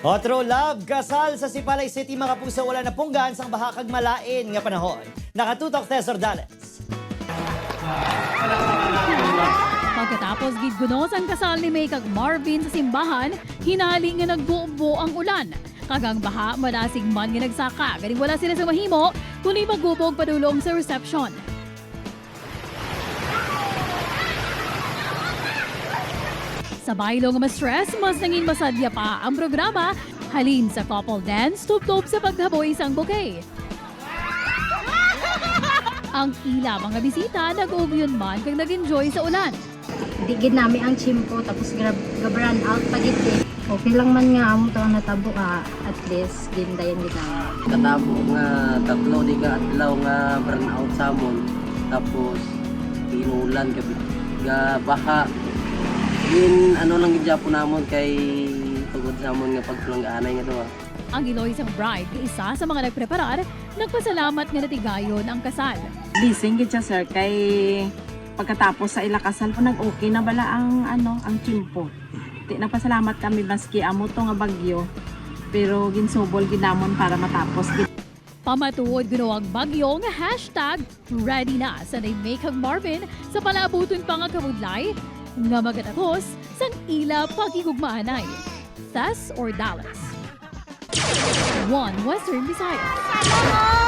Otro love, kasal sa Sipalay City mga puso wala na punggan sang bahakag malain nga panahon. Nakatutok Tesor Dales. Pagkatapos gidgunos ang kasal ni May kag Marvin sa simbahan, hinali nga nagbuo ang ulan. Kagang baha, malasig man nga nagsaka, galing wala sila sa mahimo, kundi magubog padulong sa reception. Sa baylong ma-stress, mas nangin masadya pa ang programa, halin sa couple dance, tuptop sa paghaboy sang bouquet. Ang ila mga bisita, nag-ugyon man kag nag-enjoy sa ulan. Digid namin ang chimpo tapos gabran out pagit eh. Okay lang man nga amo to ang natabo at least gindayan gid namin. Katabo nga tatlo di ka adlaw nga burnout sa amon. Tapos inulan ga baha. Din ano lang gid Japon namon kay tugod sa amon nga pagpulanggaanay nga duha. Ang Iloy sang bride, isa sa mga nagpreparar, nagpasalamat nga natigayon ang kasal. Blessing gid siya sir kay pagkatapos sa ila kasal po nag-okay na bala ang ang chimpo. Di nagpasalamat kami maski amo to nga bagyo pero ginsubol ginamon para matapos. Pamatuod guno ang bagyo nga hashtag ready na sa May kag Marvin sa palabuton pa nga kabudlay nga magatakos sang ila pagigugmaanay. Tess or Dallas? One Western Visayas.